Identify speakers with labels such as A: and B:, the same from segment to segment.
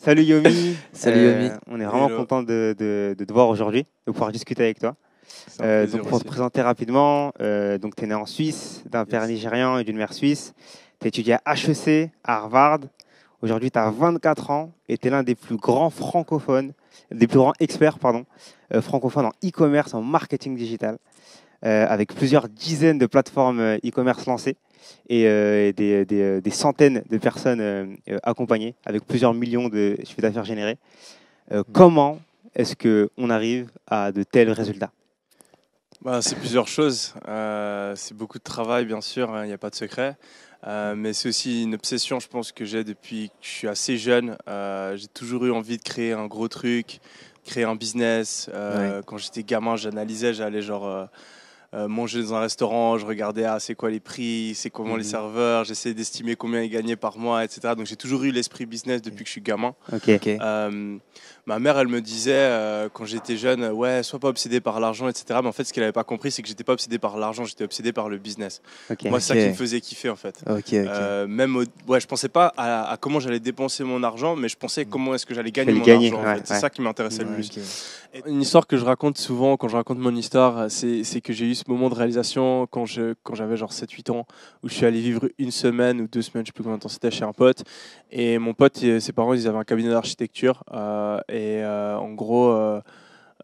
A: Salut Yomi.
B: Salut Yomi.
A: On est vraiment content de te voir aujourd'hui, de pouvoir discuter avec toi.
C: C'est un plaisir
A: Donc pour te
C: aussi.
A: présenter rapidement, donc tu es né en Suisse, d'un père nigérian et d'une mère suisse. Tu as étudié à HEC, à Harvard. Aujourd'hui, tu as 24 ans et tu es l'un des plus grands francophones, des plus grands experts francophones en e-commerce, en marketing digital, avec plusieurs dizaines de plateformes e-commerce lancées et des centaines de personnes accompagnées, avec plusieurs millions de chiffres d'affaires générés. Comment est-ce qu'on arrive à de tels résultats?
C: C'est plusieurs choses. C'est beaucoup de travail, bien sûr, il n'y a pas de secret. Mais c'est aussi une obsession, je pense, que j'ai depuis que je suis assez jeune. J'ai toujours eu envie de créer un gros truc, créer un business. Quand j'étais gamin, j'analysais, j'allais manger dans un restaurant, je regardais c'est quoi les prix, c'est comment les serveurs, j'essayais d'estimer combien ils gagnaient par mois, etc. Donc j'ai toujours eu l'esprit business depuis que je suis gamin. Ma mère, elle me disait quand j'étais jeune, ouais, sois pas obsédé par l'argent, etc. Mais en fait, ce qu'elle n'avait pas compris, c'est que j'étais pas obsédé par l'argent, j'étais obsédé par le business. Moi, c'est ça qui me faisait kiffer, en fait. Je pensais pas à comment j'allais dépenser mon argent, mais je pensais comment est-ce que j'allais gagner mon argent. En fait. C'est ça qui m'intéressait le plus. Une histoire que je raconte souvent quand je raconte mon histoire, c'est que j'ai eu ce moment de réalisation quand j'avais genre 7-8 ans, où je suis allé vivre une semaine ou 2 semaines, je sais plus combien de temps c'était, chez un pote. Et mon pote, ses parents, ils avaient un cabinet d'architecture. En gros,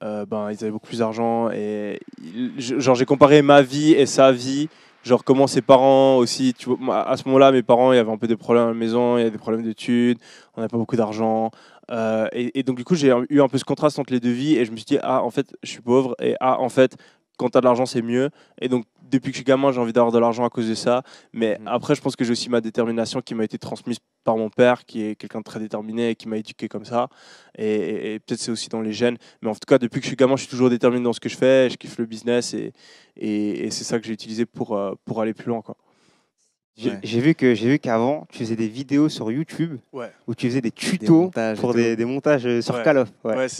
C: ils avaient beaucoup plus d'argent. Et j'ai comparé ma vie et sa vie. Genre comment ses parents aussi, tu vois, à ce moment-là, mes parents, il y avait un peu de problèmes à la maison, il y avait des problèmes d'études, on n'avait pas beaucoup d'argent. Et donc du coup, j'ai eu un peu ce contraste entre les deux vies et je me suis dit, en fait, je suis pauvre et en fait, quand tu as de l'argent, c'est mieux. Et donc, depuis que je suis gamin, j'ai envie d'avoir de l'argent à cause de ça. Mais après, je pense que j'ai aussi ma détermination qui m'a été transmise par mon père, qui est quelqu'un de très déterminé et qui m'a éduqué comme ça. Et peut-être c'est aussi dans les gènes. Mais en tout cas, depuis que je suis gamin, je suis toujours déterminé dans ce que je fais. Je kiffe le business et c'est ça que j'ai utilisé pour aller plus loin, quoi.
A: J'ai vu qu'avant, tu faisais des vidéos sur YouTube où tu faisais des tutos pour des montages sur Call of.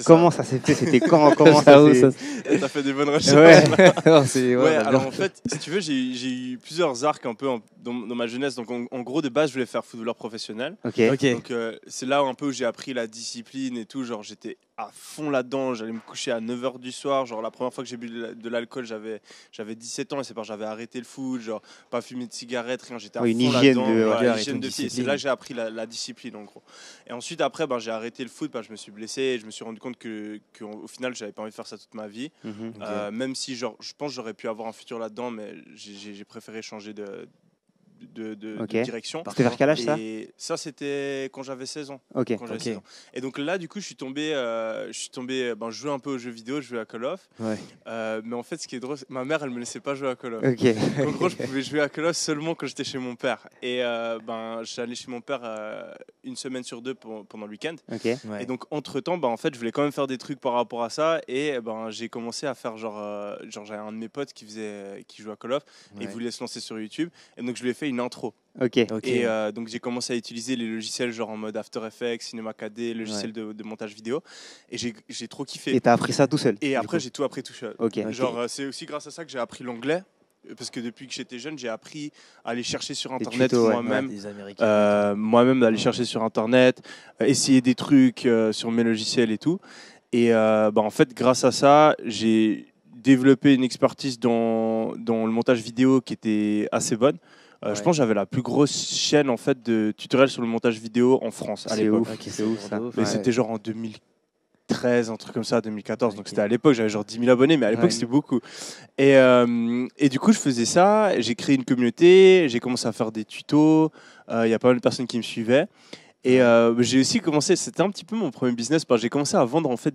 A: Comment ça s'est fait? C'était quand? Comment ça s'est fait?
C: T'as fait des bonnes recherches. Alors en fait, si tu veux, j'ai eu plusieurs arcs un peu dans ma jeunesse. Donc en gros, de base, je voulais faire footballeur professionnel. Donc c'est là un peu où j'ai appris la discipline et tout. Genre j'étais à fond là-dedans. J'allais me coucher à 9h du soir. Genre la première fois que j'ai bu de l'alcool, j'avais 17 ans et c'est parce que j'avais arrêté le foot. Genre pas fumer de cigarette, rien. J'étais à fond là-dedans. Une hygiène de vie. Et c'est là que j'ai appris la discipline en gros. Et ensuite après, j'ai arrêté le foot parce que je me suis blessé et je me suis rendu compte qu'au final, j'avais pas envie de faire ça toute ma vie. Même si je pense que j'aurais pu avoir un futur là-dedans, mais j'ai préféré changer de direction.
A: C'était vers quel âge ça?
C: Et ça, c'était quand j'avais 16 ans. Et donc là, du coup, je suis tombé, je jouais un peu aux jeux vidéo, je jouais à Call of. Mais en fait, ce qui est drôle, ma mère, elle me laissait pas jouer à Call of. En gros, je pouvais jouer à Call of seulement quand j'étais chez mon père. Et j'allais chez mon père une semaine sur 2 pendant le week-end. Et donc, entre-temps, en fait, je voulais quand même faire des trucs par rapport à ça. Et j'ai commencé à faire j'avais un de mes potes qui jouait à Call of et il voulait se lancer sur YouTube. Et donc, je lui ai fait une intro. Et donc j'ai commencé à utiliser les logiciels genre en mode After Effects, Cinema 4D, logiciels de montage vidéo. Et j'ai trop kiffé.
A: Et t'as appris ça tout seul?
C: Et après j'ai tout appris tout seul. C'est aussi grâce à ça que j'ai appris l'anglais. Parce que depuis que j'étais jeune, j'ai appris à aller chercher sur Internet moi-même. Moi-même d'aller chercher sur Internet, essayer des trucs sur mes logiciels et tout. Et en fait, grâce à ça, j'ai développé une expertise dans le montage vidéo qui était assez bonne. Je pense que j'avais la plus grosse chaîne en fait de tutoriels sur le montage vidéo en France à l'époque.
A: C'est ouf ça.
C: Mais c'était genre en 2013, un truc comme ça, 2014. Donc c'était à l'époque, j'avais genre 10 000 abonnés, mais à l'époque c'était beaucoup. Et du coup, je faisais ça, j'ai créé une communauté, j'ai commencé à faire des tutos, il y a pas mal de personnes qui me suivaient. Et j'ai aussi commencé, c'était un petit peu mon premier business, parce que j'ai commencé à vendre en fait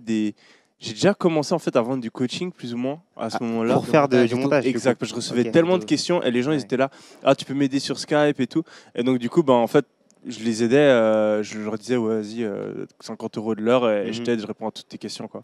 C: j'ai déjà commencé en fait à vendre du coaching plus ou moins à ce moment-là.
A: Pour faire du montage.
C: Exact, je recevais tellement de questions et les gens ils étaient là, tu peux m'aider sur Skype et tout. Et donc du coup, en fait, je les aidais, je leur disais, vas-y, 50 € de l'heure et je t'aide, je réponds à toutes tes questions, quoi.